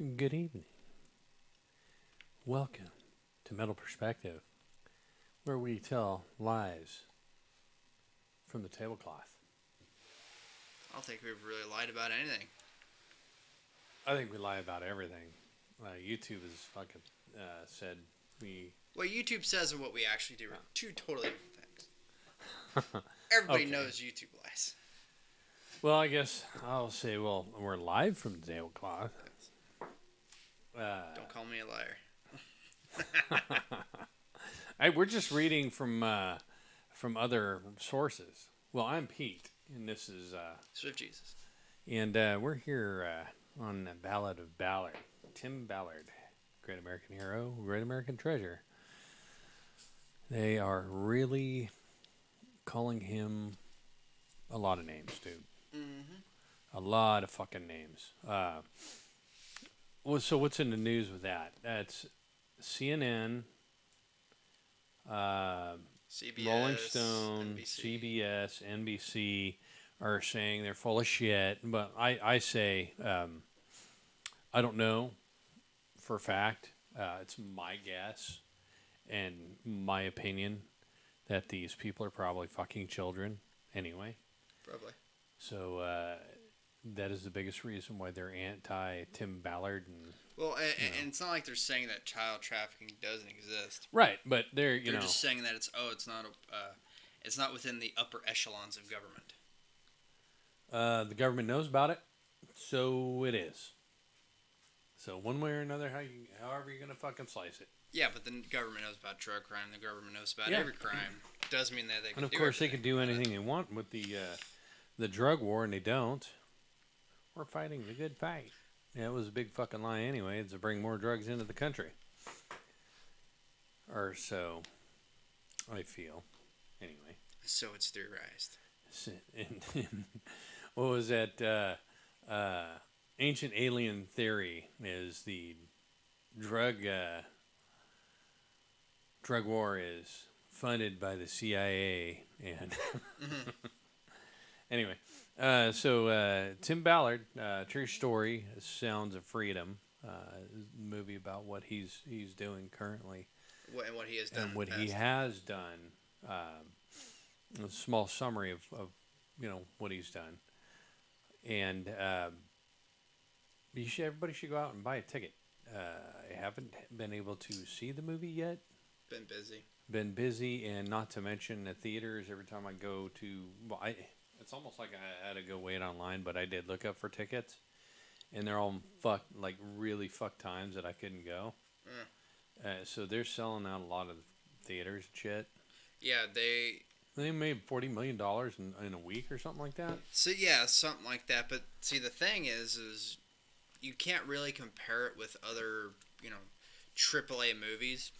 Good evening. Welcome to Metal Perspective, where we tell lies from the tablecloth. I don't think we've really lied about anything. I think we lie about everything. YouTube has fucking said we. What YouTube says and what we actually do are two totally different things. Everybody Okay. knows YouTube lies. Well, I guess I'll say, we're live from the tablecloth. Don't call me a liar. We're just reading from other sources. Well, I'm Pete, and this is Swift Jesus. and we're here on the Ballad of Ballard. Tim Ballard, great American hero, great American treasure. They are really calling him a lot of names, dude. Mm-hmm. A lot of fucking names. So what's in the news with that? That's CNN, uh, CBS, Rolling Stone, NBC. CBS, NBC are saying they're full of shit. But I say I don't know for a fact. It's my guess and my opinion that these people are probably fucking children anyway. Probably. So that is the biggest reason why they're anti Tim Ballard and Well, you know. and it's not like they're saying that child trafficking doesn't exist. Right, but They're just saying that it's not within the upper echelons of government. the government knows about it, so it is. So one way or another, however you're gonna fucking slice it. Yeah, but the government knows about drug crime. The government knows about Yeah. every crime. Doesn't mean that they can. And of do course, they everything could do about it. anything they want with the drug war, and they don't. We're fighting the good fight. Yeah, it was a big fucking lie anyway. It's to bring more drugs into the country, or so I feel. Anyway, So it's theorized. and what was that? Ancient alien theory is the drug drug war is funded by the CIA and Mm-hmm. anyway. So Tim Ballard, true story, Sounds of Freedom, movie about what he's doing currently And what he has done and in what the he past. has done. A small summary of what he's done, and everybody should go out and buy a ticket. I haven't been able to see the movie yet. Been busy. Been busy, and not to mention the theaters. Every time I go to, it's almost like I had to go wait online, but I did look up for tickets, and they're all like really fucked times that I couldn't go. So they're selling out a lot of theaters and shit. Yeah, They made $40 million in a week or something like that. something like that. But see, the thing is you can't really compare it with other, AAA movies.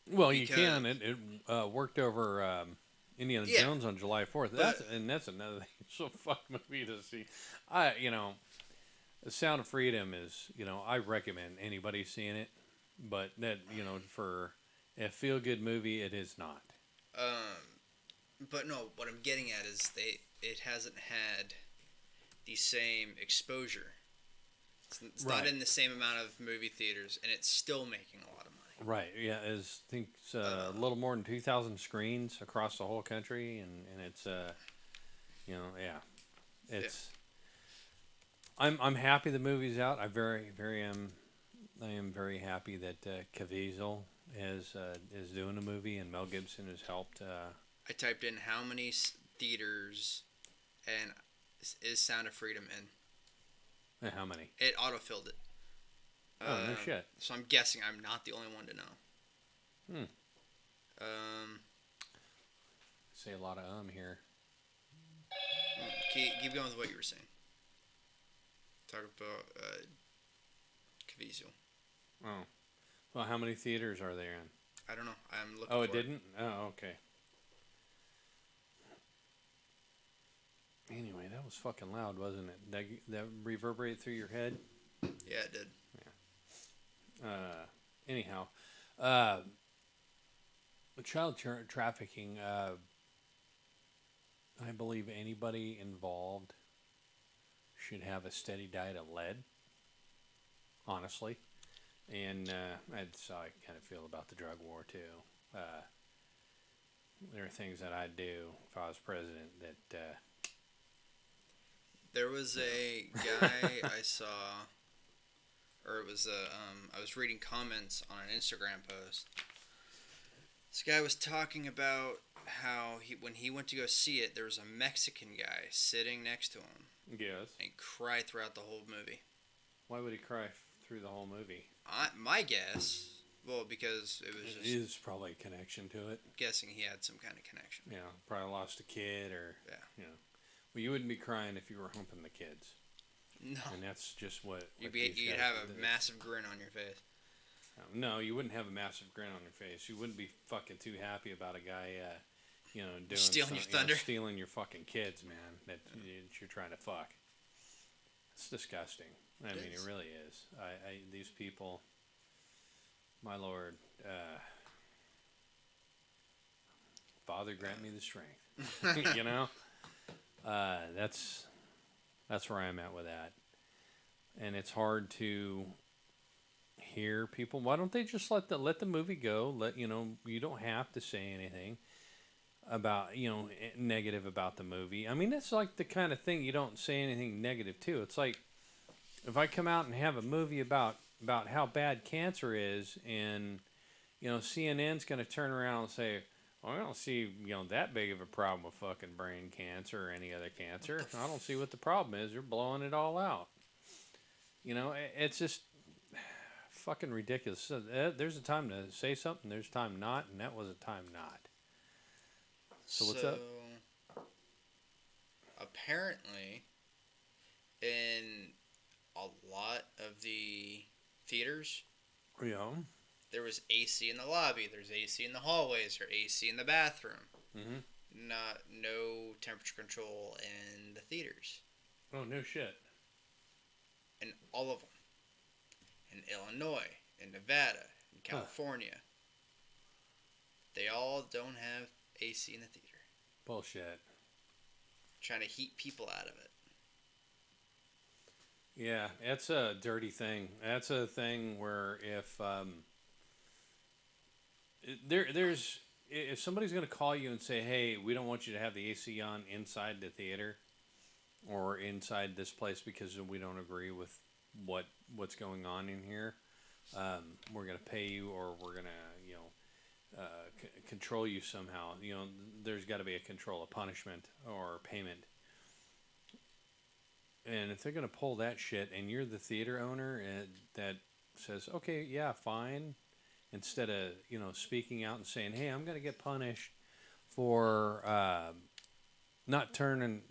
Well, you Because- can. It worked over Indiana Yeah, Jones on July 4th. but- That's another thing. It's a fuck movie to see. The Sound of Freedom is, I recommend anybody seeing it, but that, for a feel good movie, it is not. But no, what I'm getting at is it hasn't had the same exposure. It's not Right. in the same amount of movie theaters, and it's still making a lot of money. Right. Yeah. I think it's a little more than 2,000 screens across the whole country, and it's yeah, it's. I'm happy the movie's out. I am very happy that Caviezel is doing a movie, and Mel Gibson has helped. I typed in how many theaters and is Sound of Freedom in. How many? It autofilled it. Oh, no shit. So I'm guessing I'm not the only one to know. Say a lot of here. Keep going with what you were saying. Talk about Caviezel. Oh, well, how many theaters are there in? I don't know. I'm looking. Oh, for it didn't. Oh, okay. Anyway, that was fucking loud, wasn't it? That reverberated through your head. Yeah, it did. Anyhow, child trafficking. I believe anybody involved should have a steady diet of lead. honestly. And that's how I kind of feel about the drug war too. Uh, there are things that I'd do if I was president that There was you a know. guy I saw, or it was I was reading comments on an Instagram post. This guy was talking about how when he went to go see it, there was a Mexican guy sitting next to him, Yes. and he cried throughout the whole movie. Why would he cry through the whole movie? My guess, well, because it was It just is probably a connection to it. guessing he had some kind of connection. You know, probably lost a kid or Yeah. you know. Well, you wouldn't be crying if you were humping the kids, No, and that's just what you'd these you'd guys have do. a massive grin on your face. No, you wouldn't have a massive grin on your face. You wouldn't be fucking too happy about a guy, doing Stealing your thunder. stealing your fucking kids, man. That you're trying to fuck. It's disgusting. I mean, it really is. These people, my lord, Father, grant me the strength. you know, that's where I'm at with that, and it's hard to hear people. Why don't they just let the movie go? You don't have to say anything about negative about the movie. I mean, it's like the kind of thing you don't say anything negative to. It's like if I come out and have a movie about how bad cancer is, and CNN's going to turn around and say, well, I don't see that big of a problem with fucking brain cancer or any other cancer. I don't see what the problem is. You're blowing it all out. It's just fucking ridiculous. So, there's a time to say something. There's a time not, and that was a time not. So what's up? Apparently, in a lot of the theaters, Yeah. there was AC in the lobby. There's AC in the hallways or AC in the bathroom. Mhm. No temperature control in the theaters. Oh no shit. In all of them. In Illinois, in Nevada, in California. They all don't have AC in the theater. Bullshit. Trying to heat people out of it. Yeah, it's a dirty thing. That's a thing where if there's if somebody's going to call you and say, "Hey, we don't want you to have the AC on inside the theater or inside this place because we don't agree with what's going on in here," we're going to pay you, or we're going to control you somehow. There's got to be a control, a punishment, or payment. And if they're going to pull that shit, and you're the theater owner that says, "Okay, yeah, fine," instead of speaking out and saying, "Hey, I'm going to get punished for not turning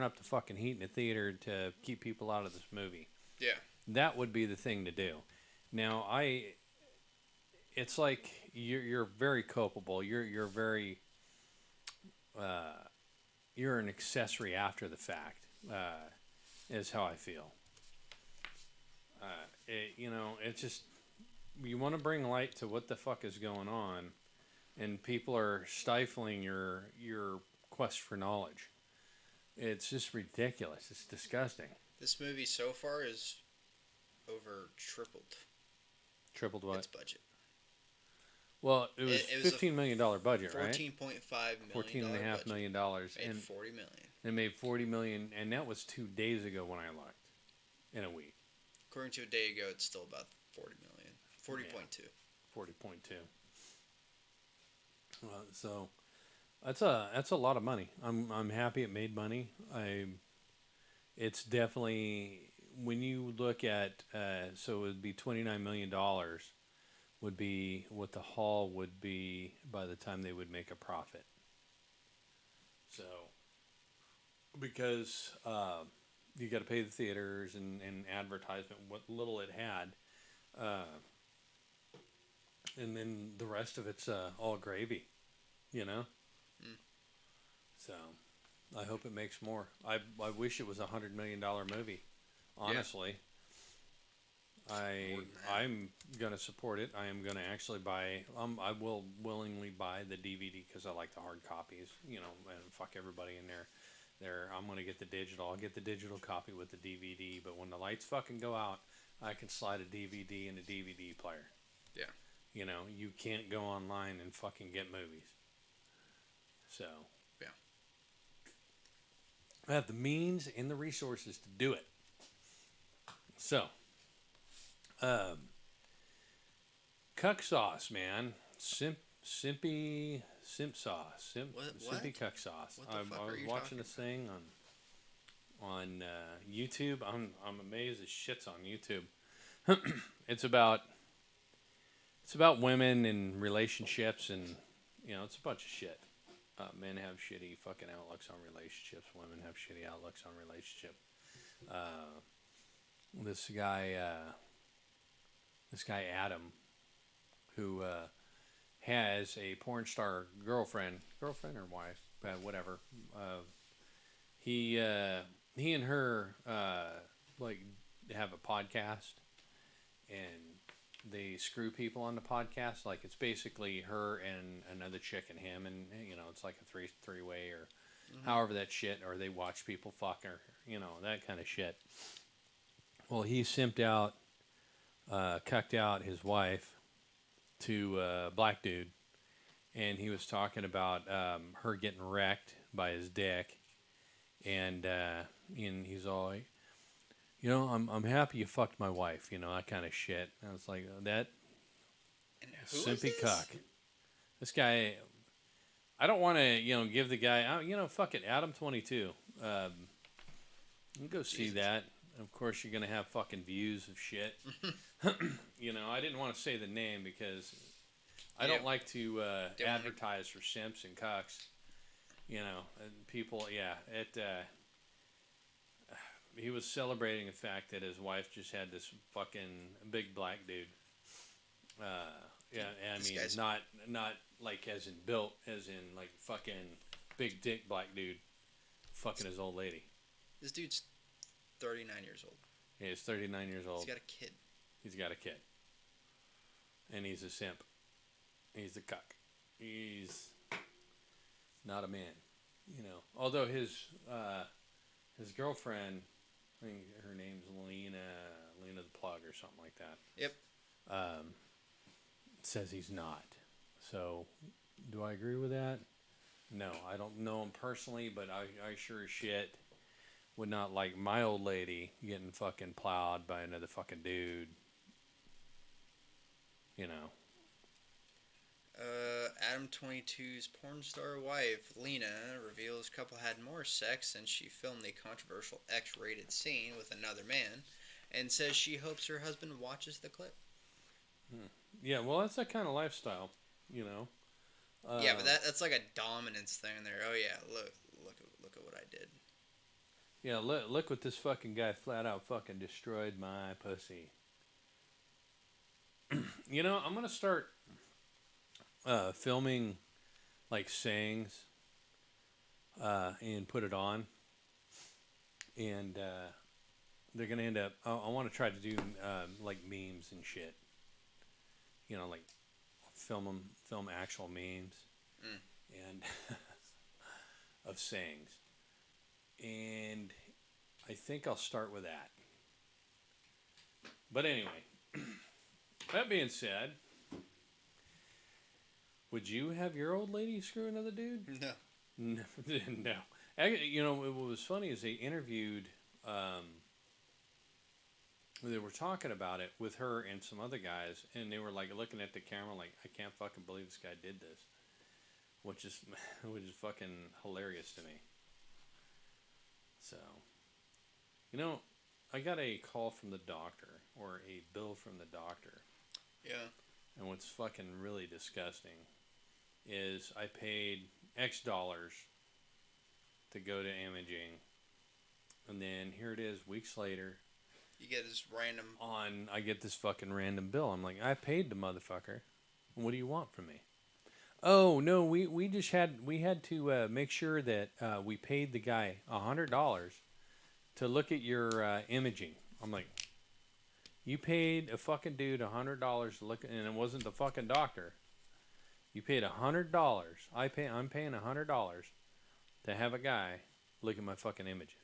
up the fucking heat in the theater to keep people out of this movie." Yeah. That would be the thing to do. Now, it's like you're very culpable. You're very you're an accessory after the fact. Is how I feel. It's just you want to bring light to what the fuck is going on, and people are stifling your quest for knowledge. It's just ridiculous. It's disgusting. This movie so far is over tripled. Tripled what? Its budget. Well, it was It was a $15 million budget, right? $14.5 million. $14.5 million, Made and $40 million. it made $40 million, and that was 2 days ago when I looked. In a week. According to a day ago, it's still about 40 million. 40.2. 40.2. So that's a lot of money. I'm happy it made money. It's definitely, when you look at so it would be $29 million would be what the hall would be by the time they would make a profit. So because you got to pay the theaters and advertisement, what little it had, and then the rest of it's all gravy, So I hope it makes more. I wish it was $100 million movie. Honestly, I'm gonna support it. I am gonna actually buy. I will willingly buy the DVD because I like the hard copies. And fuck everybody in there. I'm gonna get the digital. I'll get the digital copy with the DVD. But when the lights fucking go out, I can slide a DVD in a DVD player. Yeah. You know, you can't go online and fucking get movies. So. Yeah. I have the means and the resources to do it. So. Cuck sauce, man. Simpy sauce. What? Simpy cuck sauce. What the fuck I are was you watching talking this thing on YouTube. I'm amazed this shit's on YouTube. It's about women and relationships, and you know, it's a bunch of shit. Men have shitty fucking outlooks on relationships. Women have shitty outlooks on relationship. This guy Adam, who has a porn star girlfriend or wife, whatever. He and her like have a podcast, and they screw people on the podcast. Like it's basically her and another chick and him, and you know it's like a three way or however that shit. Or they watch people fuck or you know that kind of shit. Well, he simped out, cucked out his wife to a black dude, and he was talking about her getting wrecked by his dick, and he's all, you know, I'm happy you fucked my wife, you know, that kind of shit. And I was like, that simpy cuck. This guy, I don't want to, you know, give the guy, you know, fuck it, Adam22. You can go see that. Of course, you're gonna have fucking views of shit. You know, I didn't want to say the name because I don't like to advertise for simps and cucks. You know, and people. Yeah, he was celebrating the fact that his wife just had this fucking big black dude. Yeah, I mean, not like as in built, as in like fucking big dick black dude, fucking his old lady. This dude's 39 years old. Yeah, he's 39 years old. He's got a kid. He's got a kid. And he's a simp. He's a cuck. He's not a man. You know. Although his girlfriend, I think her name's Lena the Plug or something like that. Yep. Says he's not. So, do I agree with that? No, I don't know him personally, but I sure as shit would not like my old lady getting fucking plowed by another fucking dude. You know. Adam22's porn star wife, Lena, reveals couple had more sex since she filmed the controversial X-rated scene with another man, and says she hopes her husband watches the clip. Yeah, well, that's that kind of lifestyle, you know. Yeah, but that's like a dominance thing there. Oh yeah, look at what I did. Yeah, look what this fucking guy flat out fucking destroyed my pussy. You know, I'm gonna start filming like sayings and put it on, and they're gonna end up. I want to try to do like memes and shit. You know, like film actual memes and of sayings. And I think I'll start with that. But anyway, that being said, would you have your old lady screw another dude? No. No. You know, what was funny is they interviewed, they were talking about it with her and some other guys, and they were like looking at the camera like, I can't fucking believe this guy did this. Which is fucking hilarious to me. So, you know, I got a call from the doctor, or a bill from the doctor. Yeah. And what's fucking really disgusting is I paid X dollars to go to imaging, and then here it is weeks later. You get this random... I get this fucking random bill. I'm like, I paid the motherfucker. What do you want from me? Oh no, we had to make sure that we paid the guy $100 to look at your imaging. I'm like, you paid a fucking dude $100 to look, and it wasn't the fucking doctor. You paid $100. I'm paying $100 to have a guy look at my fucking images.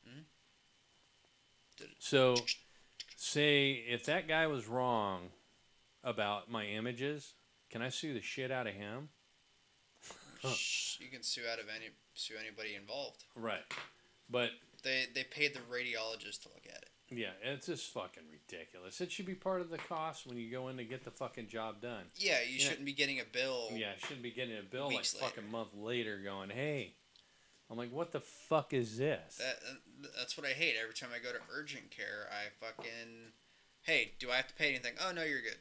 Mm-hmm. say if that guy was wrong about my images, can I sue the shit out of him? You can sue anybody involved. Right. But They paid the radiologist to look at it. yeah, it's just fucking ridiculous. It should be part of the cost when you go in to get the fucking job done. Yeah, you shouldn't be getting a bill. Yeah, shouldn't be getting a bill like Weeks later. fucking month later going, hey. I'm like, what the fuck is this? That's what I hate. Every time I go to urgent care, I fucking, hey, do I have to pay anything? Oh no, you're good.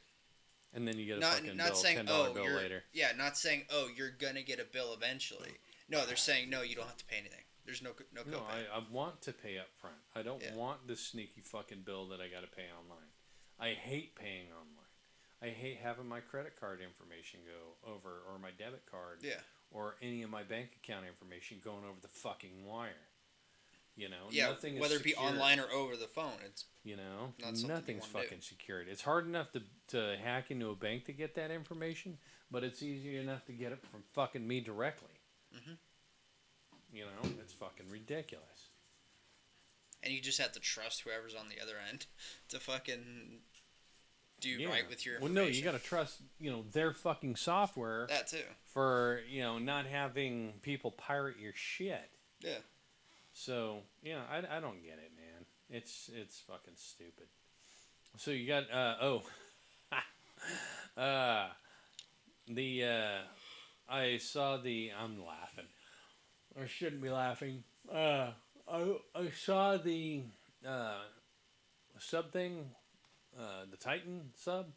And then you get a Not fucking not bill, saying $10 bill later. Yeah, not saying you're gonna get a bill eventually. No, they're saying no, you don't have to pay anything. There's no No, copay. I want to pay up front. I don't Yeah. want this sneaky fucking bill that I got to pay online. I hate paying online. I hate having my credit card information go over, or my debit card, Yeah. or any of my bank account information going over the fucking wire. You know, Yeah, nothing whether is it be secured. online or over the phone, it's You know, not something you nothing's wanna do. fucking secured. It's hard enough to hack into a bank to get that information, but it's easy enough to get it from fucking me directly. Mhm. You know, it's fucking ridiculous. and you just have to trust whoever's on the other end to fucking do Yeah. right with your Well, information. no, you got to trust, their fucking software that too. for, not having people pirate your shit. Yeah. So, I don't get it, man. It's fucking stupid. So you got I saw I'm laughing. I shouldn't be laughing. I saw the sub thing, the Titan sub.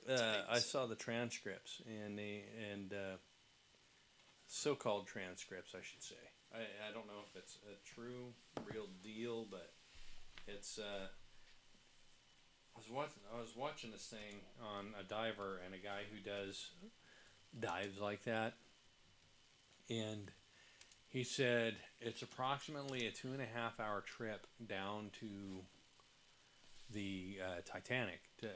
I saw the transcripts and so-called transcripts, I should say. I don't know if it's a true, real deal, but it's. I was watching this thing on a diver and a guy who does dives like that, and he said it's approximately a 2.5 hour trip down to the Titanic to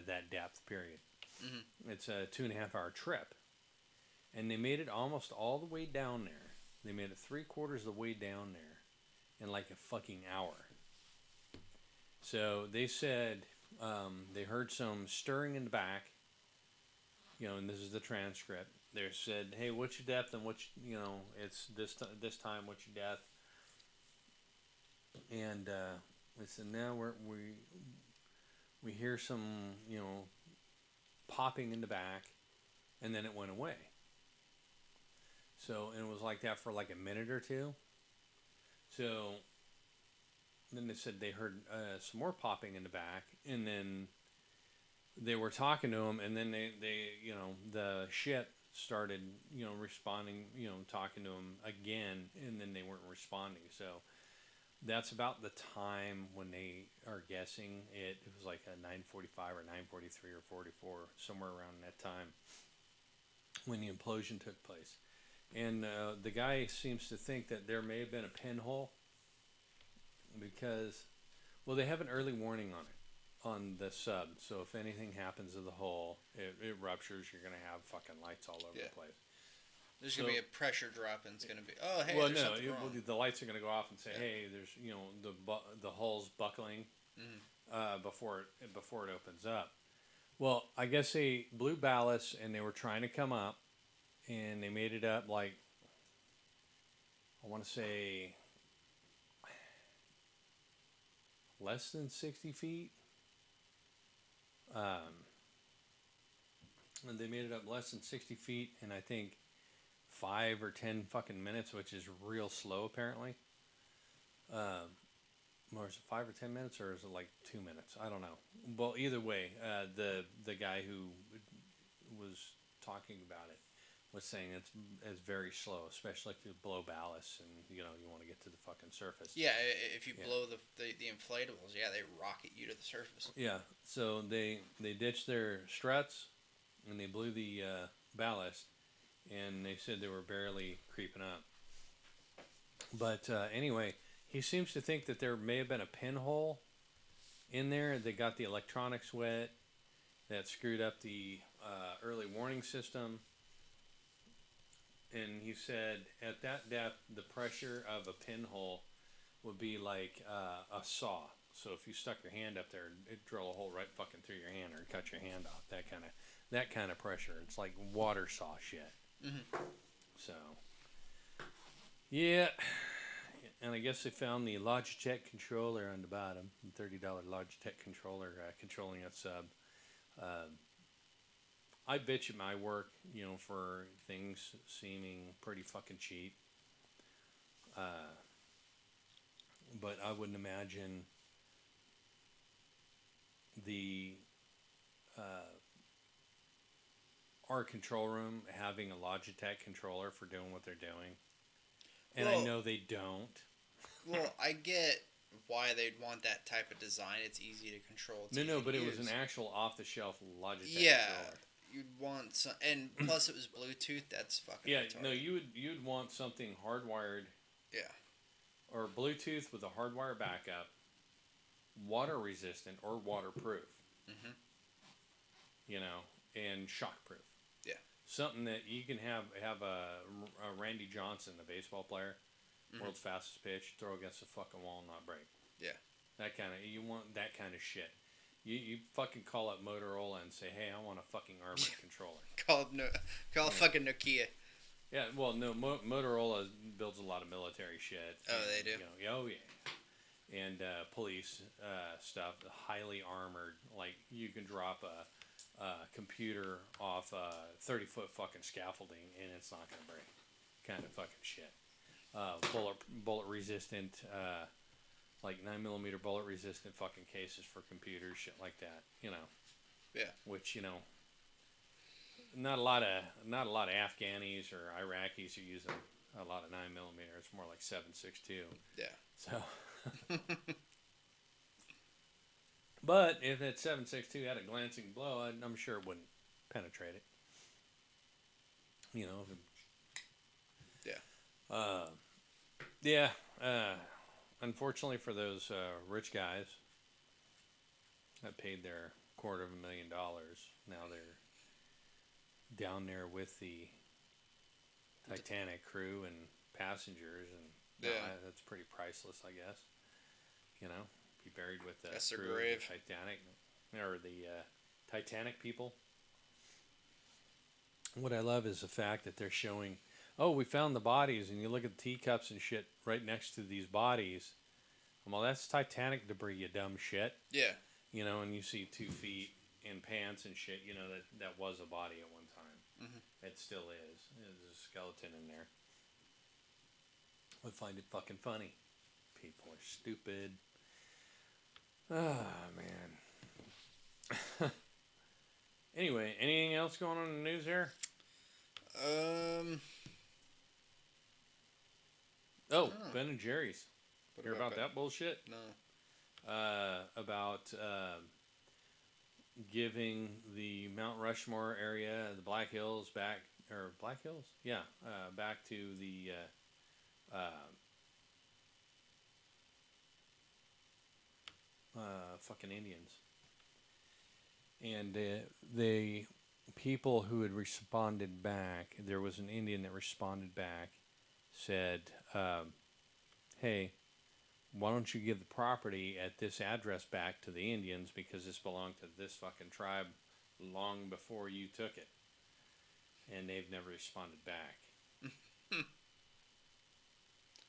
that depth period. Mhm. It's a 2.5 hour trip, and they made it almost all the way down there. They made it 3/4 of the way down there in like a fucking hour. So they said they heard some stirring in the back, and this is the transcript. They said, "Hey, what's your depth?" And it's this time. What's your depth? And they said, "Now we hear some popping in the back," and then it went away. So, and it was like that for like a minute or two. So then they said they heard some more popping in the back, and then they were talking to him, and then they the ship started responding, talking to him again, and then they weren't responding. So that's about the time when they are guessing it. It was like a 9:45 or 9:43 or 44, somewhere around that time when the implosion took place. And the guy seems to think that there may have been a pinhole because, well, they have an early warning on the sub. So if anything happens to the hull, it ruptures. You're gonna have fucking lights all over the place. There's gonna be a pressure drop, and it's gonna be hey. Well, there's no, something wrong. the lights are gonna go off and say, hey, there's the hull's buckling before it opens up. Well, I guess they blew ballast and they were trying to come up, and they made it up like, I want to say, less than 60 feet. And they made it up less than 60 feet in, I think, 5 or 10 fucking minutes, which is real slow apparently. Or is it 5 or 10 minutes, or is it like 2 minutes? I don't know. Well, either way, the guy who was talking about it was saying it's very slow, especially if you blow ballast and you want to get to the fucking surface. Yeah, if you blow the inflatables, they rocket you to the surface. Yeah, so they ditched their struts and they blew the ballast, and they said they were barely creeping up. But anyway, he seems to think that there may have been a pinhole in there that got the electronics wet, that screwed up the early warning system. And he said at that depth, the pressure of a pinhole would be like a saw. So if you stuck your hand up there, it'd drill a hole right fucking through your hand or cut your hand off. That kind of pressure. It's like water saw shit. Mm-hmm. So yeah, and I guess they found the Logitech controller on the bottom, the $30 Logitech controller controlling a sub. I bitch at my work, for things seeming pretty fucking cheap. But I wouldn't imagine the our control room having a Logitech controller for doing what they're doing. And I know they don't. Well, I get why they'd want that type of design. It's easy to control. No, but it was an actual off-the-shelf Logitech controller. controller. You'd want some, and plus it was Bluetooth. That's fucking retarded. No, you'd want something hardwired. Yeah. Or Bluetooth with a hardwire backup, water resistant or waterproof. Mm-hmm. And shockproof. Yeah. Something that you can have a Randy Johnson, the baseball player, world's fastest pitch, throw against the fucking wall and not break. Yeah. You want that kind of shit. You fucking call up Motorola and say, hey, I want a fucking armored controller. Call fucking Nokia. Yeah, well, no, Motorola builds a lot of military shit. Oh, they do? Oh, yeah. And police stuff, highly armored. Like, you can drop a computer off 30-foot fucking scaffolding and it's not going to break. Kind of fucking shit. Bullet resistant, like 9mm bullet resistant fucking cases for computers, shit like that. Yeah. Which, not a lot of Afghanis or Iraqis are using a lot of 9mm. It's more like 7.62. Yeah. So, but if that 7.62 had a glancing blow, I'm sure it wouldn't penetrate it. Yeah. Unfortunately for those rich guys that paid their $250,000, now they're down there with the Titanic crew and passengers, and that's pretty priceless, I guess. Be buried with the crew of the Titanic or the Titanic people. What I love is the fact that they're showing, oh, we found the bodies, and you look at the teacups and shit right next to these bodies. Well, that's Titanic debris, you dumb shit. Yeah. And you see 2 feet in pants and shit. That was a body at one time. Mm-hmm. It still is. There's a skeleton in there. I find it fucking funny. People are stupid. Oh, man. Anyway, anything else going on in the news here? Oh, Ben and Jerry's. Hear about that bullshit? No. About giving the Mount Rushmore area, the Black Hills, back to the fucking Indians. And the people who had responded back, there was an Indian that responded back, said, hey, why don't you give the property at this address back to the Indians, because this belonged to this fucking tribe long before you took it. And they've never responded back.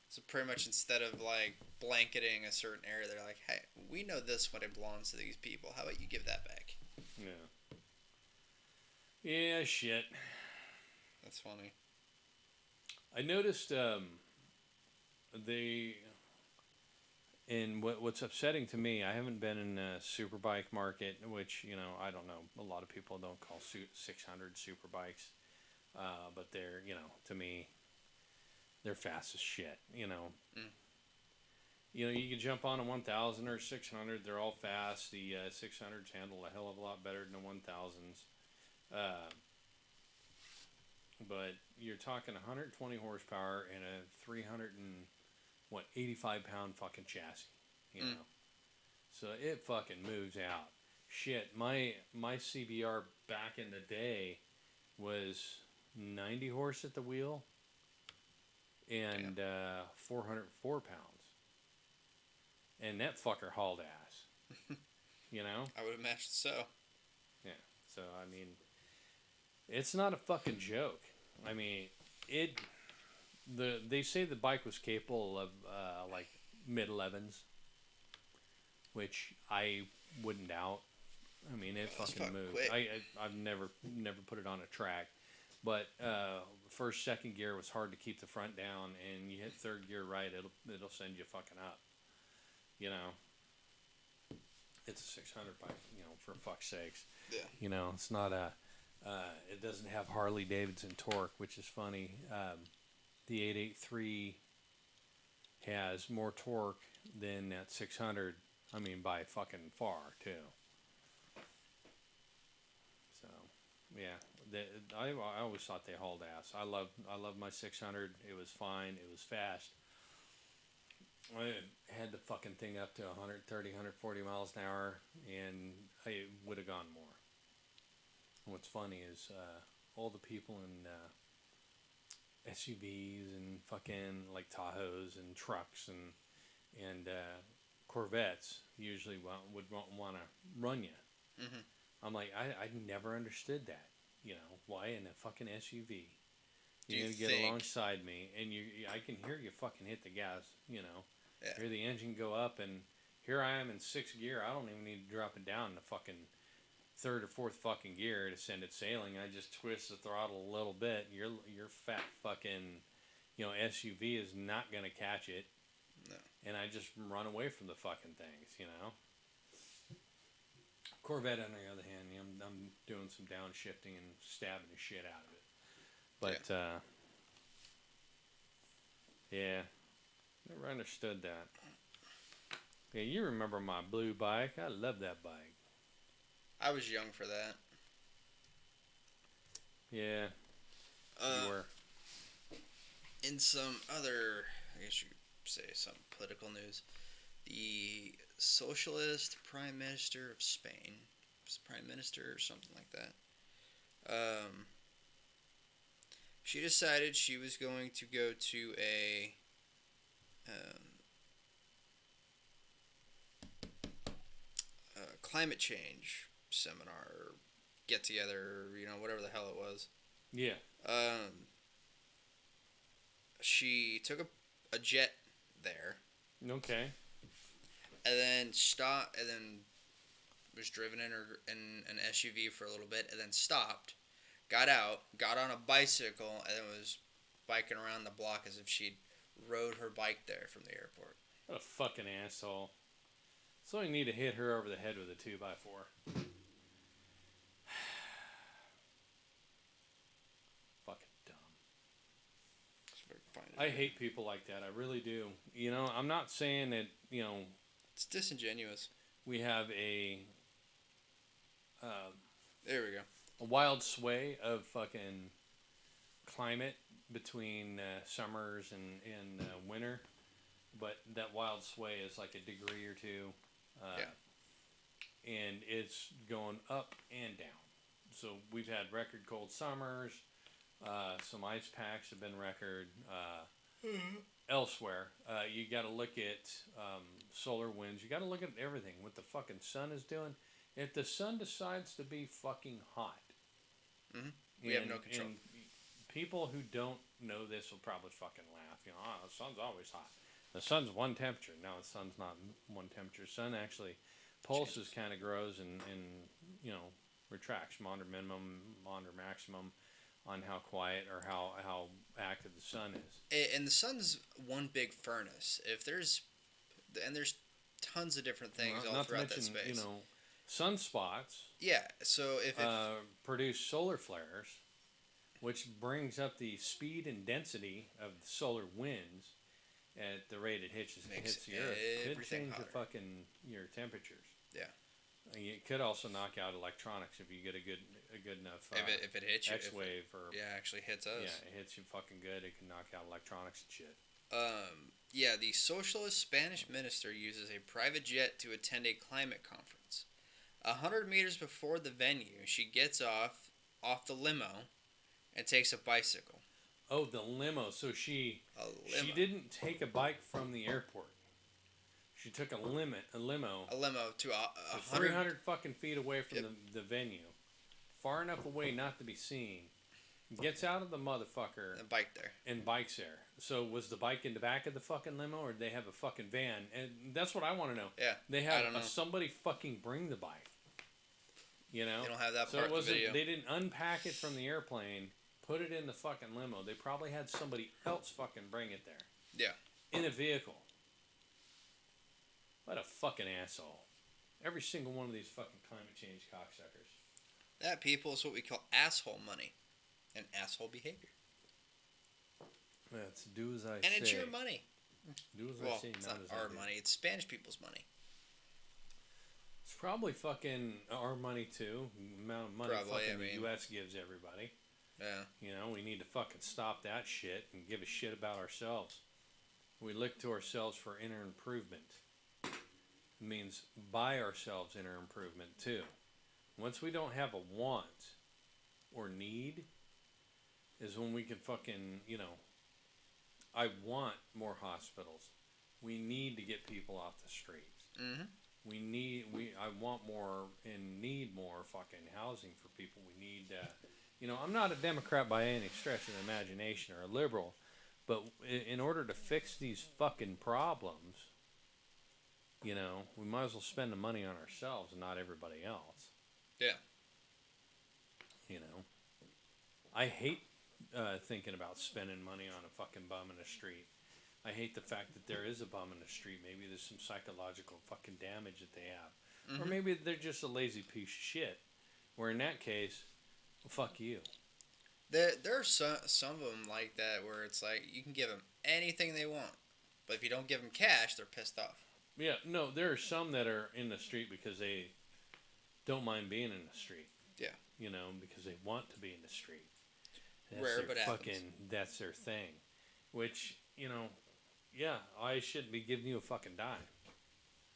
So pretty much instead of like blanketing a certain area, they're like, hey, we know this one, it belongs to these people. How about you give that back? Yeah. Yeah, shit. That's funny. I noticed what's upsetting to me, I haven't been in a superbike market, which, I don't know, a lot of people don't call 600 superbikes, but they're, to me, they're fast as shit, You can jump on a 1000 or 600, they're all fast. The 600s handle a hell of a lot better than the 1000s. But you're talking 120 horsepower and a 85-pound fucking chassis, So it fucking moves out. Shit, my CBR back in the day was 90 horse at the wheel and 404 pounds. and that fucker hauled ass. You know? I would imagine so. Yeah. So I mean, it's not a fucking joke. I mean, it. They say the bike was capable of like mid 11s, which I wouldn't doubt. I mean, it That's fucking fucking moved. quick. I've never put it on a track, but first second gear was hard to keep the front down, and you hit third gear right, it'll send you fucking up. You know, it's a 600 bike. You know, for fuck's sakes. Yeah. You know, it's not a. It doesn't have Harley Davidson torque, which is funny. The 883 has more torque than that 600. I mean, by fucking far too. So, yeah, I always thought they hauled ass. I love my 600. It was fine. It was fast. I had the fucking thing up to 130, 140 miles an hour, and I would have gone more. And what's funny is all the people in SUVs and fucking like Tahoes and trucks and Corvettes usually would want to run you. Mm-hmm. I'm like, I never understood that. You know, why in a fucking SUV? You're going to get alongside me, and I can hear you fucking hit the gas, you know. Yeah. Hear the engine go up, and here I am in sixth gear. I don't even need to drop it down to fucking third or fourth fucking gear to send it sailing. I just twist the throttle a little bit. Your fat fucking, you know, SUV is not going to catch it. No. And I just run away from the fucking things, you know. Corvette, on the other hand, you know, I'm doing some downshifting and stabbing the shit out of it. But, yeah, never understood that. Yeah, you remember my blue bike. I love that bike. I was young for that. Yeah, you were. In some other, I guess you could say some political news, the socialist prime minister of Spain, prime minister or something like that, she decided she was going to go to a climate change seminar or get together, you know, whatever the hell it was. Yeah. She took a jet there. Okay. And then stopped, and then was driven in an SUV for a little bit, and then stopped, got out, got on a bicycle, and then was biking around the block as if she'd rode her bike there from the airport. What a fucking asshole. So you need to hit her over the head with a 2x4. Fucking dumb. It's very funny. I hate people like that. I really do. You know, I'm not saying that, you know, It's disingenuous. we have There we go. a wild sway of fucking climate between summers and winter, but that wild sway is like a degree or two, and it's going up and down. So we've had record cold summers. Some ice packs have been record. Elsewhere, you got to look at solar winds. You got to look at everything. What the fucking sun is doing. If the sun decides to be fucking hot, We have no control. And people who don't know this will probably fucking laugh. You know, oh, the sun's always hot. The sun's one temperature. No, the sun's not one temperature. Sun actually pulses, kind of grows and you know, retracts. Maunder minimum, maunder maximum, on how quiet or how active the sun is. And the sun's one big furnace. There's tons of different things all throughout that space. You know, sunspots. Yeah. So if produce solar flares, which brings up the speed and density of the solar winds at the rate it hits the earth. Could change your temperatures. Yeah. It could also knock out electronics if you get a good enough if it hits you, X-wave or actually hits us. Yeah, it hits you fucking good. It can knock out electronics and shit. Yeah, the socialist Spanish minister uses a private jet to attend a climate conference. 100 meters before the venue, she gets off the limo and takes a bicycle. Oh, the limo. So she didn't take a bike from the airport. She took a limo A limo to a 300 fucking feet away from the venue, far enough away not to be seen. Gets out of the motherfucker a bike there. and bikes there. So was the bike in the back of the fucking limo, or did they have a fucking van? And that's what I want to know. Yeah, They I have don't know. somebody fucking bring the bike. You know, They don't have that so part it of the wasn't. video. They didn't unpack it from the airplane, put it in the fucking limo. They probably had somebody else fucking bring it there. Yeah. In a vehicle. What a fucking asshole. Every single one of these fucking climate change cocksuckers. That, people, is what we call asshole money and asshole behavior. Let's do as I say. And it's your money. Do as I Well, say, it's not not as I our do. money. It's Spanish people's money. It's probably fucking our money too. The amount of money Probably, fucking I mean- the U.S. gives everybody. Yeah. You know, we need to fucking stop that shit and give a shit about ourselves. We look to ourselves for inner improvement. It means buy ourselves inner improvement too. Once we don't have a want or need, is when we can fucking, you know, I want more hospitals. We need to get people off the streets. Mm-hmm. I want more and need more fucking housing for people. We need, you know, I'm not a Democrat by any stretch of the imagination or a liberal, but in order to fix these fucking problems, you know, we might as well spend the money on ourselves and not everybody else. Yeah. You know, I hate thinking about spending money on a fucking bum in the street. I hate the fact that there is a bum in the street. Maybe there's some psychological fucking damage that they have. Mm-hmm. Or maybe they're just a lazy piece of shit. Where in that case, well, fuck you. There are some of them like that where it's like you can give them anything they want, but if you don't give them cash, they're pissed off. Yeah, no, there are some that are in the street because they don't mind being in the street. Yeah. You know, because they want to be in the street. That's Rare, their but fucking, happens. that's their thing. Which, you know, yeah, I shouldn't be giving you a fucking dime.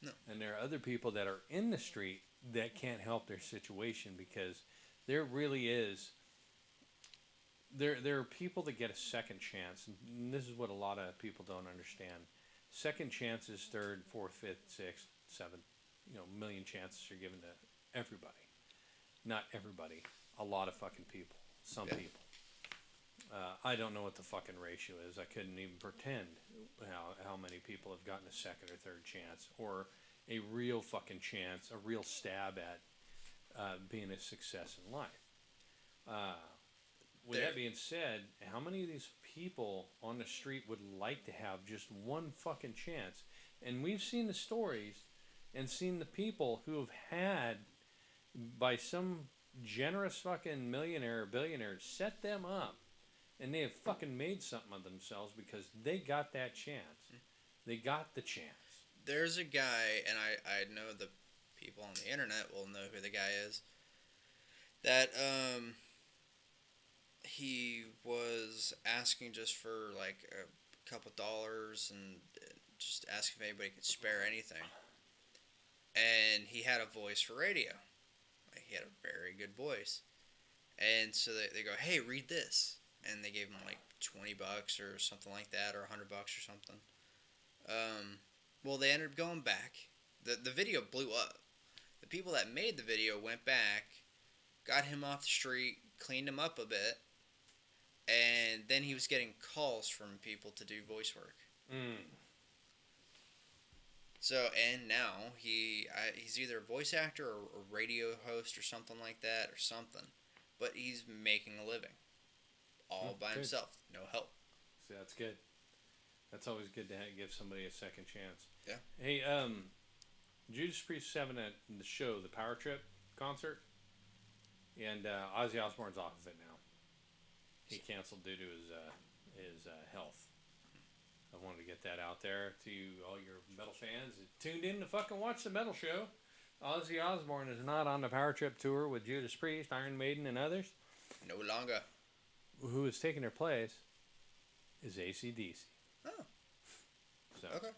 No. And there are other people that are in the street that can't help their situation because there really is. There are people that get a second chance, and this is what a lot of people don't understand. Second chances, third, fourth, fifth, sixth, seventh, you know, million chances are given to everybody. Not everybody. A lot of fucking people. Some Yeah. people. I don't know what the fucking ratio is. I couldn't even pretend how many people have gotten a second or third chance, or a real fucking chance, a real stab at being a success in life. With that being said, how many of these people on the street would like to have just one fucking chance? And we've seen the stories and seen the people who have had, by some generous fucking millionaire or billionaire, set them up. And they have fucking made something of themselves because they got that chance. They got the chance. There's a guy, and I know the people on the internet will know who the guy is, that he was asking just for like a couple dollars and just asking if anybody could spare anything. And he had a voice for radio. Like, he had a very good voice. And so they go, hey, read this. And they gave him like $20 or something like that, or $100 or something. Well, they ended up going back. The video blew up. The people that made the video went back, got him off the street, cleaned him up a bit, and then he was getting calls from people to do voice work. So, and now he's either a voice actor or a radio host or something like that, or something. But he's making a living. All by good. himself. No help. See, that's good. That's always good to give somebody a second chance. Yeah. Hey, Judas Priest 7 at the show, the Power Trip concert, and Ozzy Osbourne's off of it now. He canceled due to his health. I wanted to get that out there to all your metal fans that tuned in to fucking watch the metal show. Ozzy Osbourne is not on the Power Trip tour with Judas Priest, Iron Maiden, and others. No longer. Who is taking their place is AC/DC. Oh. So, Okay.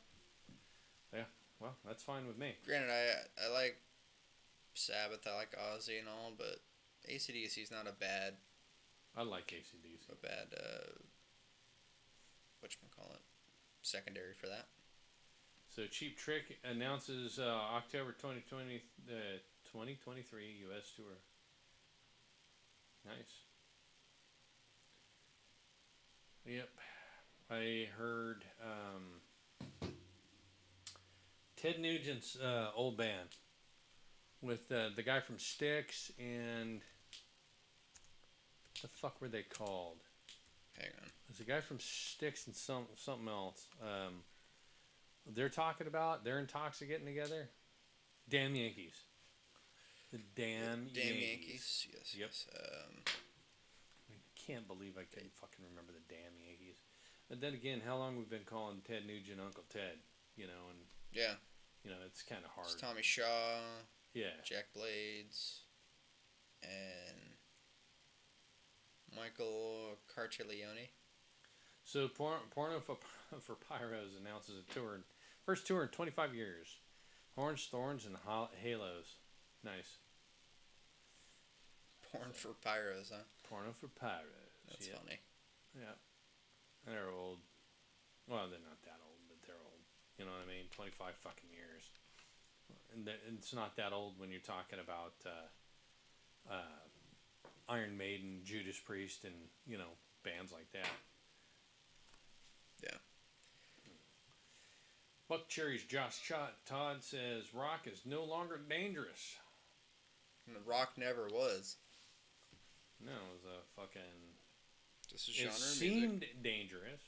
yeah, well, that's fine with me. Granted, I like Sabbath, I like Ozzy and all, but AC/DC's not a bad, I like AC/DC. whatchamacallit, secondary for that. So Cheap Trick announces October 2020, 2023 U.S. tour. Nice. Yep. I heard Ted Nugent's old band with the guy from Styx and the fuck were they called? Hang on. There's a guy from Styx and something else. They're talking about they're in talks of getting together. Damn Yankees. The damn Yankees. Yes. Yep. Yes. I can't believe I couldn't fucking remember the damn Yankees. And then again, how long we've been calling Ted Nugent Uncle Ted, you know, and Yeah. you know, it's kind of hard. It's Tommy Shaw, Yeah. Jack Blades, and Michael Carciglione. So Porno for Pyros announces a tour, first tour in 25 years. Horns, Thorns, and Halos. Nice. Porn for Pyros, huh? Porno for Pyros. That's yep. funny. Yeah. They're old. Well, they're not that old, but they're old. You know what I mean? 25 fucking years. And it's not that old when you're talking about Iron Maiden, Judas Priest, and, you know, bands like that. Yeah. Buck Cherry's Josh Todd says rock is no longer dangerous. And The Rock never was. No, it was a fucking... Just a genre It of seemed music. dangerous.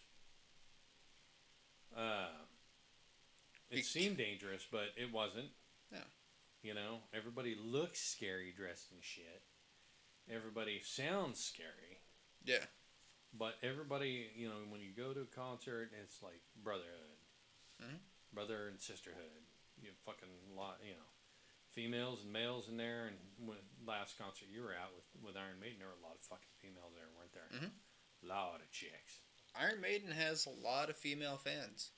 It seemed dangerous, but it wasn't. Yeah. You know, everybody looks scary dressed in shit. Everybody sounds scary. Yeah. But everybody, you know, when you go to a concert, it's like brotherhood. Mhm. Brother and sisterhood. You fucking lot, you know, females and males in there. And when last concert you were at with Iron Maiden, there were a lot of fucking females there, weren't there? Mhm. A lot of chicks. Iron Maiden has a lot of female fans.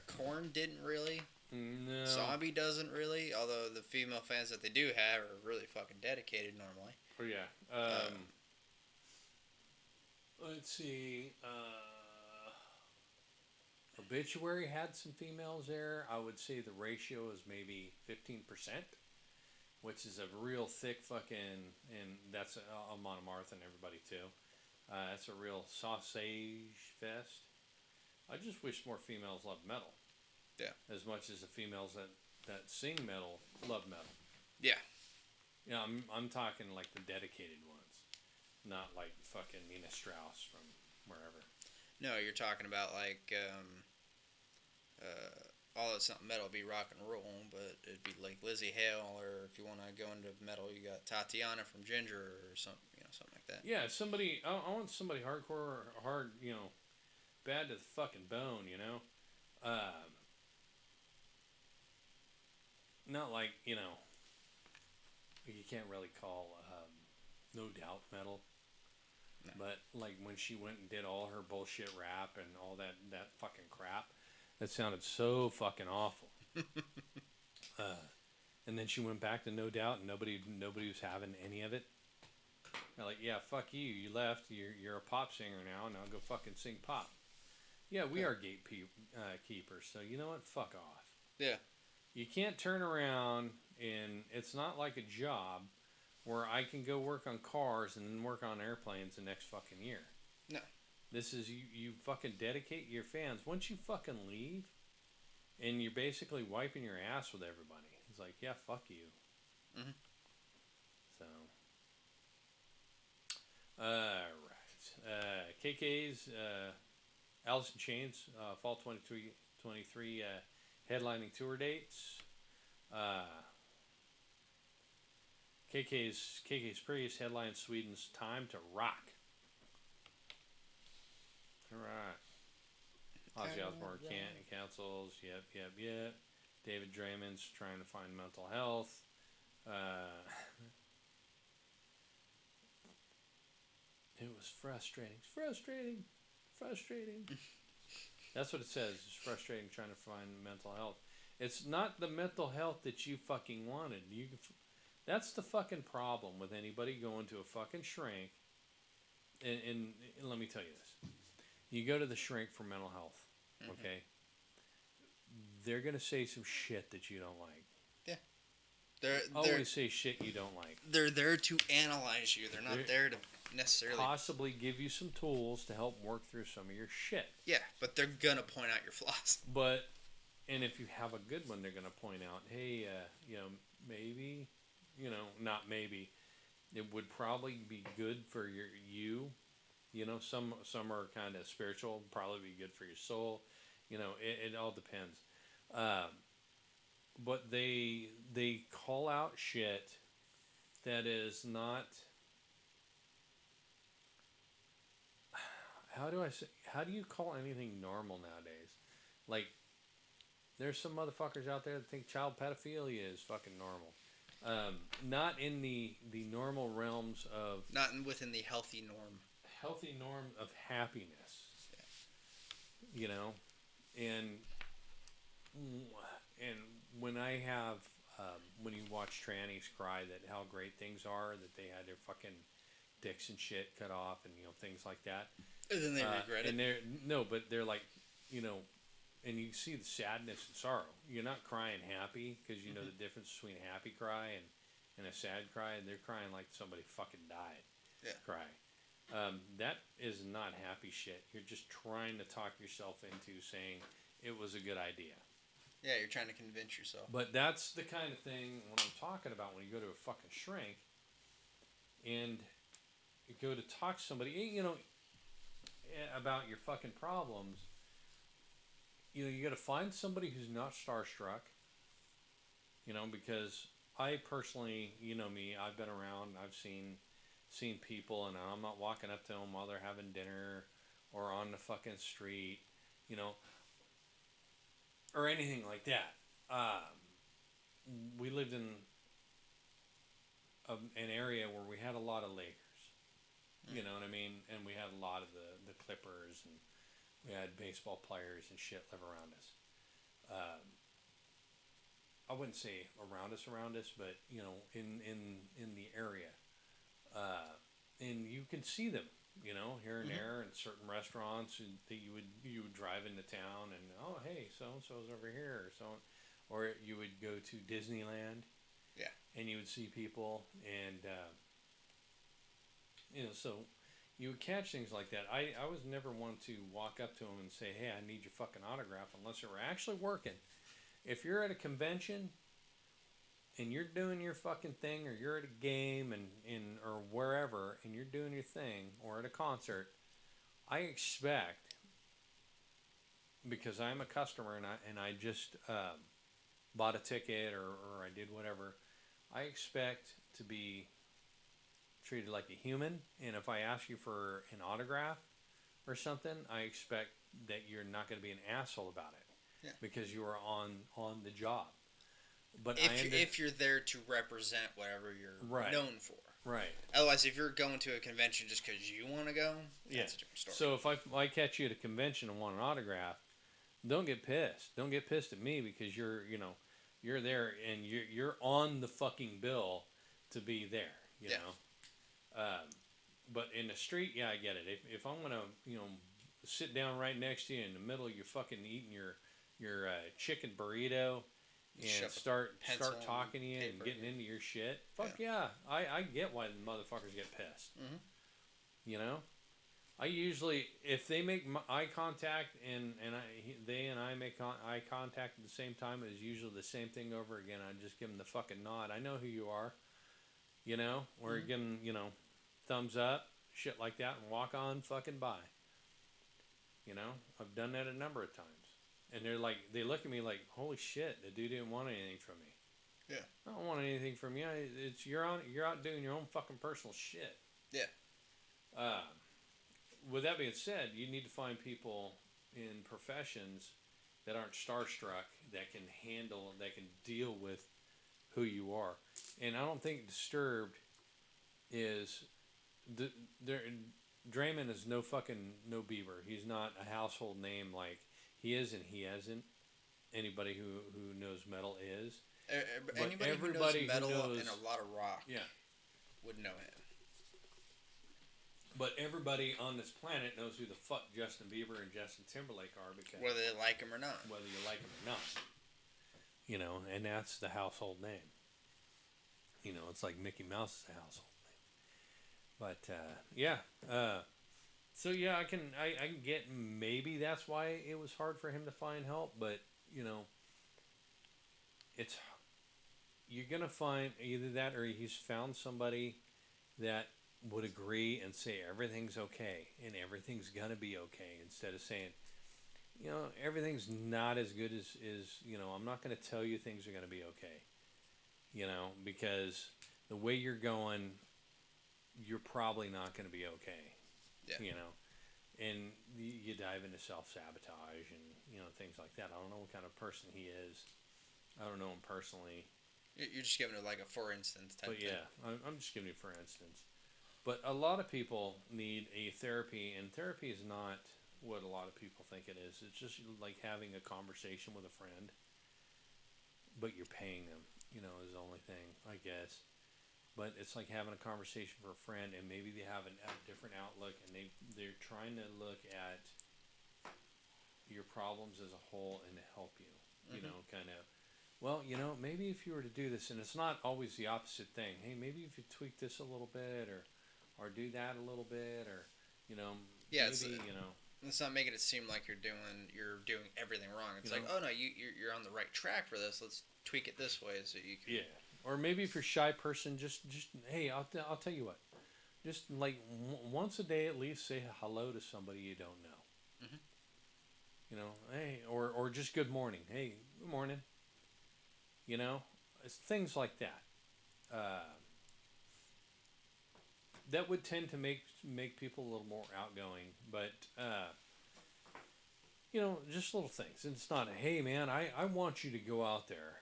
Korn didn't really. No. Zombie doesn't really, although the female fans that they do have are really fucking dedicated normally. Oh, yeah. Let's see. Obituary had some females there. I would say the ratio is maybe 15%, which is a real thick fucking, and that's a Monomartha and everybody too. That's a real sausage fest. I just wish more females loved metal. Yeah. As much as the females that sing metal love metal. Yeah. Yeah, I'm talking like the dedicated ones, not like fucking Nina Strauss from wherever. No, you're talking about like all that's not metal would be rock and roll, but it'd be like Lizzie Hale, or if you want to go into metal, you got Tatiana from Ginger or something, something like that. Yeah, somebody. I want somebody hardcore, hard, you know, bad to the fucking bone, you know. Not like, you know, you can't really call No Doubt metal. No. But like when she went and did all her bullshit rap and all that fucking crap, that sounded so fucking awful. And then she went back to No Doubt and nobody was having any of it. They're like, yeah, fuck you. You left. You're a pop singer now. Now go fucking sing pop. Yeah, we are gatekeepers. So you know what? Fuck off. Yeah. You can't turn around and it's not like a job where I can go work on cars and then work on airplanes the next fucking year. No. This is you fucking dedicate your fans. Once you fucking leave and you're basically wiping your ass with everybody. It's like, yeah, fuck you. Mhm. So. Alright. KK's Alice in Chains fall 2023 headlining tour dates. KK's Priest headlines Sweden's Time to Rock. Alright. Ozzy Osbourne cancels. Yep. David Draymond's trying to find mental health. It was frustrating. That's what it says. It's frustrating trying to find mental health. It's not the mental health that you fucking wanted. That's the fucking problem with anybody going to a fucking shrink. And let me tell you this. You go to the shrink for mental health, okay? they're gonna say some shit that you don't like. They're Always say shit you don't like. they're there to analyze you. They're not there to necessarily Possibly give you some tools to help work through some of your shit. Yeah, but they're gonna point out your flaws. But, and if you have a good one, they're gonna point out, hey, maybe, not maybe, it would probably be good for you. Some are kind of spiritual, probably be good for your soul. It all depends. But they call out shit that is not. How do you call anything normal nowadays? Like, there's some motherfuckers out there that think child pedophilia is fucking normal. Not in the normal realms of Not within the healthy norm. Healthy norm of happiness. Yeah. And when I have when you watch trannies cry that how great things are, that they had their fucking dicks and shit cut off and things like that. And then they regret it. And they're like, and you see the sadness and sorrow. You're not crying happy because you know the difference between a happy cry and a sad cry, and they're crying like somebody fucking died. Yeah. Cry. That is not happy shit. You're just trying to talk yourself into saying it was a good idea. Yeah, you're trying to convince yourself. But that's the kind of thing when I'm talking about when you go to a fucking shrink and you go to talk to somebody, about your fucking problems. You got to find somebody who's not starstruck. Because I personally, me, I've been around, I've seen people, and I'm not walking up to them while they're having dinner or on the fucking street, or anything like that. We lived in an area where we had a lot of Lakers. You know what I mean? And we had a lot of the Clippers, and we had baseball players and shit live around us. I wouldn't say around us, but in the area. And you can see them, here and there in certain restaurants that you would drive into town and hey, so and so's over here, or you would go to Disneyland, and you would see people, and so you would catch things like that. I was never one to walk up to them and say, hey, I need your fucking autograph, unless they were actually working. If you're at a convention and you're doing your fucking thing, or you're at a game or wherever, and you're doing your thing, or at a concert, I expect, because I'm a customer and I just bought a ticket or I did whatever, I expect to be treated like a human. And if I ask you for an autograph or something, I expect that you're not going to be an asshole about it, because you are on the job. But if you're there to represent whatever you're known for. Right. Otherwise, if you're going to a convention just because you want to go, that's a different story. So if I catch you at a convention and want an autograph, don't get pissed. Don't get pissed at me, because you're there and you're on the fucking bill to be there. You know. But in the street, I get it. If I'm gonna sit down right next to you in the middle of your fucking eating your chicken burrito, and start talking to you and getting into your shit. Fuck yeah. I get why the motherfuckers get pissed. Mm-hmm. I usually, if they make eye contact and I make eye contact at the same time, it's usually the same thing over again. I just give them the fucking nod. I know who you are. Or give them, thumbs up, shit like that, and walk on fucking by. I've done that a number of times. And they look at me like, holy shit, the dude didn't want anything from me. Yeah. I don't want anything from you. You're out doing your own fucking personal shit. Yeah. With that being said, you need to find people in professions that aren't starstruck, that can deal with who you are. And I don't think Disturbed is Draymond is no Bieber. He's not a household name like he is and he hasn't. Anybody who knows metal is. Anybody who knows metal and a lot of rock would know him. But everybody on this planet knows who the fuck Justin Bieber and Justin Timberlake are, because whether they like him or not. Whether you like him or not. you know, and that's the household name. You know, it's like Mickey Mouse is a household name. But yeah, so yeah, I can get maybe that's why it was hard for him to find help. But you know, it's you're gonna find either that or he's found somebody that would agree and say everything's okay and everything's gonna be okay instead of saying, you know, everything's not as good as you know, I'm not gonna tell you things are gonna be okay. You know, because the way you're going, you're probably not gonna be okay. Yeah. You know, and you dive into self sabotage and you know things like that. I don't know what kind of person he is. I don't know him personally, You're just giving it like a for instance type but thing. yeah, I'm just giving you for instance. But a lot of people need a therapy, and therapy is not what a lot of people think it is. It's just like having a conversation with a friend, but you're paying them. You know, is the only thing I guess. But it's like having a conversation for a friend, and maybe they have a different outlook, and they're trying to look at your problems as a whole and to help you. You Mm-hmm. know, kind of. Well, you know, maybe if you were to do this, and it's not always the opposite thing. Hey, maybe if you tweak this a little bit, or do that a little bit, or you know, Yeah, maybe you know, it's not making it seem like you're doing everything wrong. It's you know, like, oh no, you're on the right track for this. Let's tweak it this way so you can. yeah. Or maybe if you're a shy person, just hey, I'll tell you what. Just like once a day at least, say hello to somebody you don't know. Hmm. You know, hey, or just good morning. Hey, good morning. You know, it's things like that. Uh, that would tend to make people a little more outgoing, but you know, just little things. It's not, hey man, I want you to go out there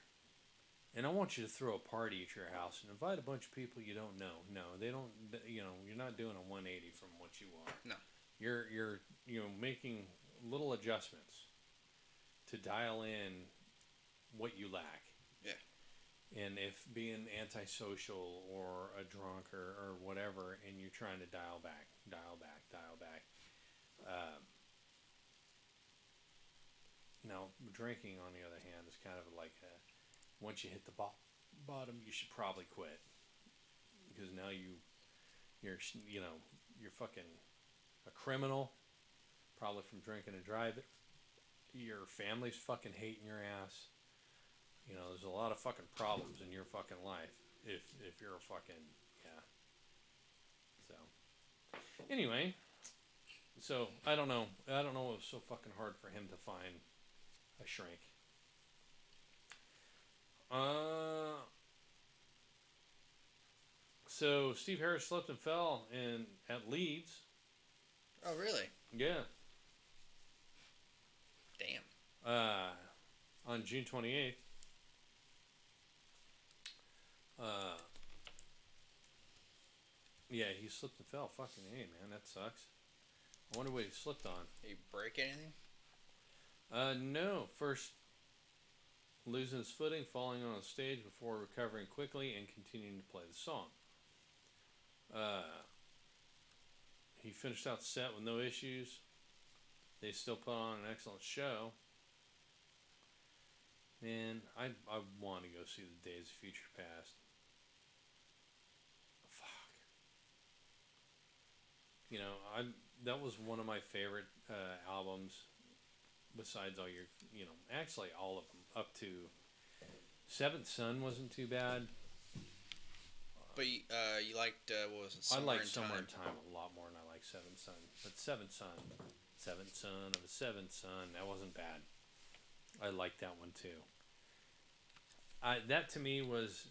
and I want you to throw a party at your house and invite a bunch of people you don't know. No, they don't. You know, you're not doing a 180 from what you are. No. You're you know making little adjustments to dial in what you lack. Yeah. And if being antisocial or a drunk or whatever, and you're trying to dial back. Um, now, drinking, on the other hand, is kind of like once you hit the bottom, you should probably quit because now you're you know you're fucking a criminal, probably from drinking and driving. Your family's fucking hating your ass. You know, there's a lot of fucking problems in your fucking life if you're a fucking yeah. So anyway, so I don't know. I don't know. It was so fucking hard for him to find a shrink. Uh, so Steve Harris slipped and fell in at Leeds. Oh really? Yeah. Damn. Uh, on June 28th. Uh, yeah, he slipped and fell. Fucking hey, man, that sucks. I wonder what he slipped on. Did you break anything? No. First, losing his footing, falling on the stage before recovering quickly and continuing to play the song. Uh, he finished out the set with no issues. They still put on an excellent show. Man, I want to go see the Days of Future Past. Fuck. You know, that was one of my favorite albums. Besides all your, you know, actually all of them up to Seventh Son wasn't too bad. But you liked what was it? I Somewhere like in Somewhere Time. in Time a lot more than I like Seventh Son. But Seventh Son of a Seventh Son, that wasn't bad. I liked that one too. That to me was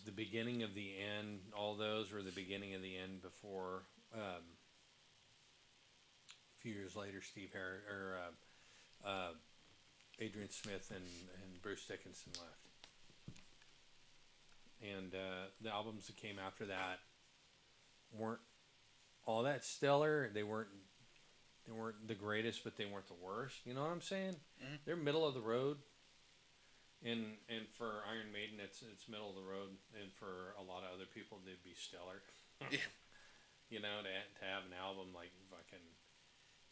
the beginning of the end. All those were the beginning of the end before a few years later, Steve Harris or Adrian Smith and Bruce Dickinson left. And the albums that came after that weren't all that stellar. They weren't the greatest, but they weren't the worst. You know what I'm saying? Mm-hmm. They're middle of the road. And for Iron Maiden, it's middle of the road, and for a lot of other people, they'd be stellar. Yeah. You know, to have an album like fucking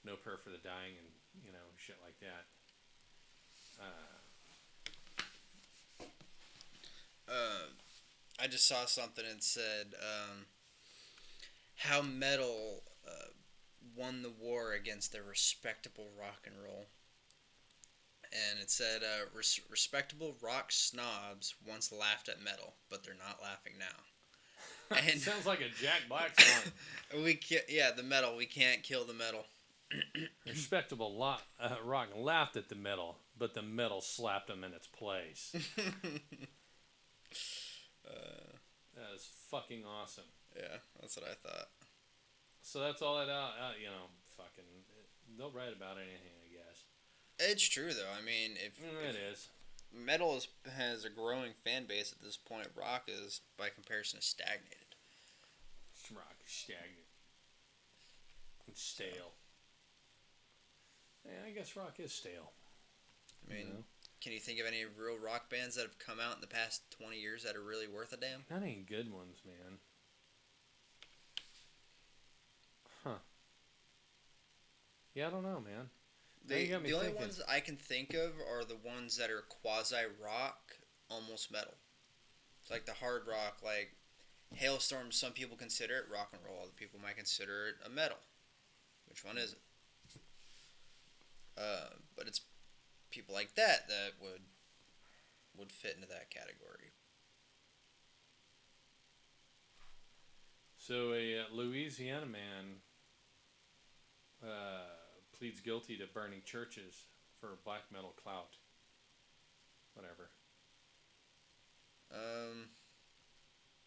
No Prayer for the Dying and you know shit like that. I just saw something and said how metal won the war against the respectable rock and roll. And it said respectable rock snobs once laughed at metal, but they're not laughing now. And Sounds like a Jack Black song. we can't, yeah, the metal. We can't kill the metal. Respectable rock laughed at the metal, but the metal slapped him in its place. That is fucking awesome. Yeah, that's what I thought. So that's all that fucking they'll write about anything, I guess. It's true though. I mean, if It is. metal has a growing fan base at this point, rock is by comparison is stagnated. Rock is stagnant. It's stale. Yeah, I guess rock is stale. I mean, You know? can you think of any real rock bands that have come out in the past 20 years that are really worth a damn? Not any good ones, man. Huh. Yeah, I don't know, man. Now you got me The only thinking. ones I can think of are the ones that are quasi rock, almost metal. It's like the hard rock, like Hailstorm. Some people consider it rock and roll. Other people might consider it a metal. Which one is it? But it's people like that would fit into that category. So a Louisiana man pleads guilty to burning churches for black metal clout. Whatever.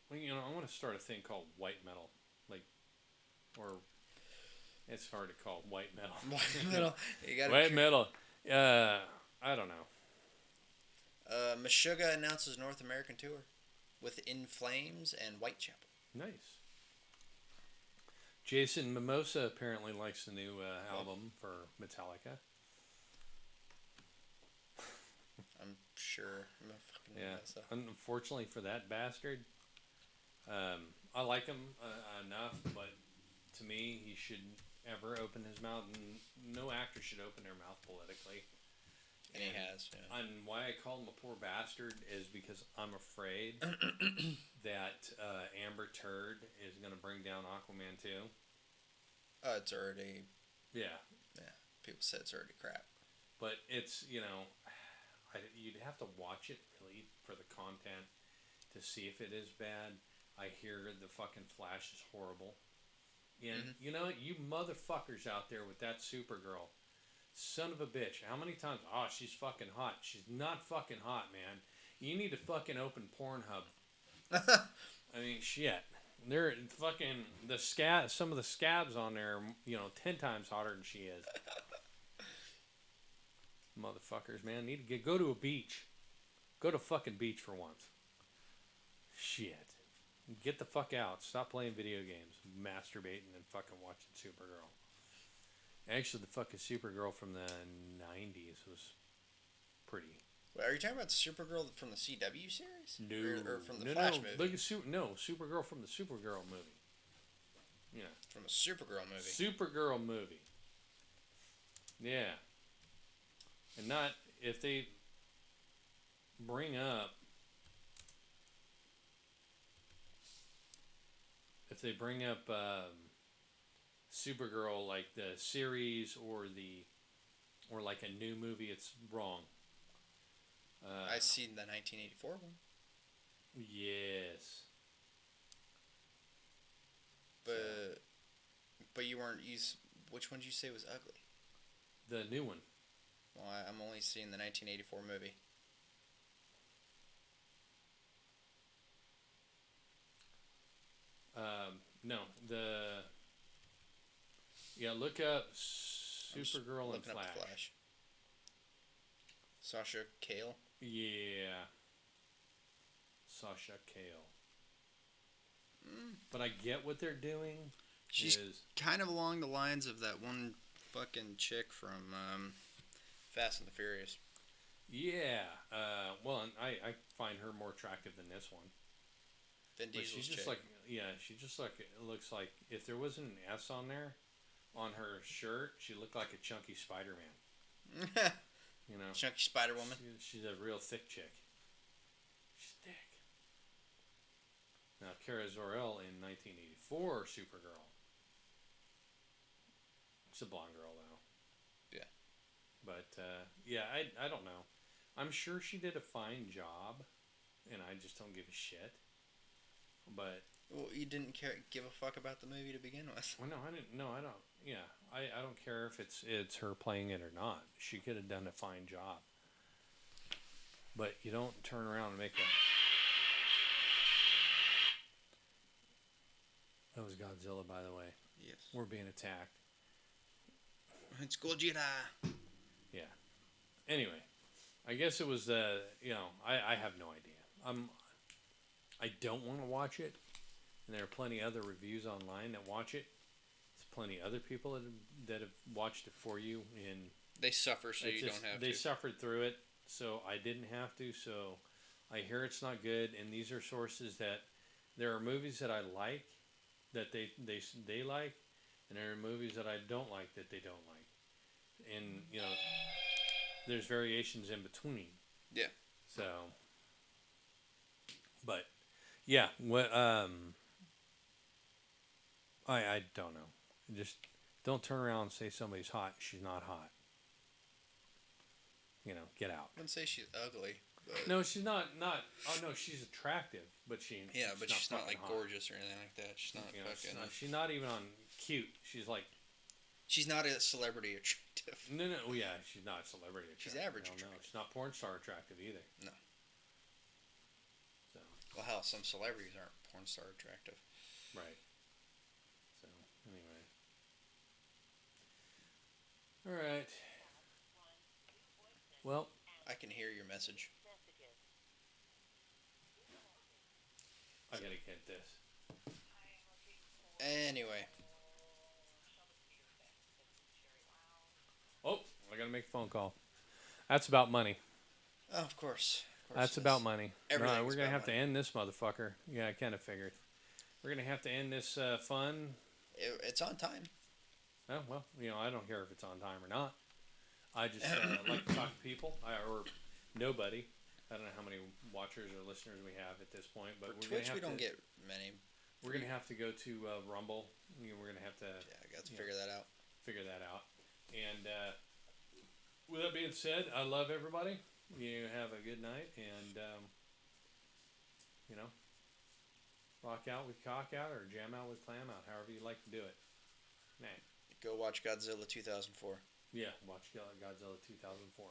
Well, I want to start a thing called white metal, or it's hard to call white metal. White metal. You gotta White metal. I don't know. Meshuggah announces North American tour with In Flames and Whitechapel. Nice. Jason Mimosa apparently likes the new album for Metallica. I'm sure. I'm a fucking Yeah. mess up. Unfortunately for that bastard, I like him enough, but to me, he shouldn't ever open his mouth. No actor should open their mouth politically. And he has. Yeah. And why I call him a poor bastard is because I'm afraid that Amber Turd is going to bring down Aquaman 2. It's already. Yeah. Yeah. People said it's already crap. But it's, you'd have to watch it really for the content to see if it is bad. I hear the fucking Flash is horrible. And you know, you motherfuckers out there with that Supergirl. Son of a bitch. How many times? Oh, she's fucking hot. She's not fucking hot, man. You need to fucking open Pornhub. I mean, shit. They're fucking some of the scabs on there, 10 times hotter than she is. Motherfuckers, man, need to go to a beach. Go to a fucking beach for once. Shit. Get the fuck out. Stop playing video games, masturbating, and fucking watching Supergirl. Actually, the fucking Supergirl from the 90s was pretty. Wait, are you talking about Supergirl from the CW series? No. Or from the Flash movie? Look at Supergirl from the Supergirl movie. Yeah. From a Supergirl movie. Supergirl movie. Yeah. And not if they bring up Supergirl like the series or like a new movie, it's wrong. I seen the 1984 one. Yes. But you weren't. Which one did you say was ugly? The new one. Well, I'm only seeing the 1984 movie. No, look up Supergirl and Looking up the Flash. Sasha Cale. Yeah. Sasha Cale. But I get what they're doing. She's kind of along the lines of that one fucking chick from Fast and the Furious. Yeah. Well, and I find her more attractive than this one. Vin But Diesel's she's just chick. she just like, it looks like if there wasn't an S on there, on her shirt, she looked like a chunky Spider-Man. Chunky Spider Woman. She's a real thick chick. She's thick. Kara Zor-El in 1984 Supergirl. It's a blonde girl though. Yeah. But yeah, I don't know. I'm sure she did a fine job, and I just don't give a shit. But Well, you didn't give a fuck about the movie to begin with. well, no, I didn't. No, I don't. Yeah, I don't care if it's her playing it or not. She could have done a fine job. But you don't turn around and make a. That was Godzilla, by the way. Yes. We're being attacked. It's Gojira. Yeah. Anyway, I guess it was. I have no idea. I don't want to watch it, and there are plenty other reviews online that watch it. There's plenty other people that have watched it for you, and They suffer, so you don't have they to. suffered through it, so I didn't have to. So I hear it's not good, and these are sources that there are movies that I like that they like, and there are movies that I don't like that they don't like, and there's variations in between. Yeah. So, but yeah, what I don't know. Just don't turn around and say somebody's hot. She's not hot. Get out. I wouldn't say she's ugly. But No, she's not. Oh no, she's attractive, but yeah, but she's not like hot. gorgeous or anything like that. She's not fucking. She's not even on cute. She's like. She's not a celebrity attractive. No. Oh yeah, she's not celebrity attractive. She's average No, attractive. she's not porn star attractive either. No. So. Well, hell, some celebrities aren't porn star attractive. Right. So anyway. All right. Well. I can hear your message. I gotta get this. Anyway. Oh, I gotta make a phone call. That's about money. Oh, of course. That's about money. Everything's We're gonna about have to money. end this motherfucker. Yeah, I kind of figured. We're gonna have to end this fun. It's on time. Oh, well, I don't care if it's on time or not. I just like to talk to people, or nobody. I don't know how many watchers or listeners we have at this point, but For Twitch, we don't get many. We're gonna have to go to Rumble. We're gonna have to. Yeah, I got to figure that out. Figure that out. And with that being said, I love everybody. You have a good night, and rock out with cock out or jam out with clam out, however you like to do it. Man. Go watch Godzilla 2004. Yeah, watch Godzilla 2004.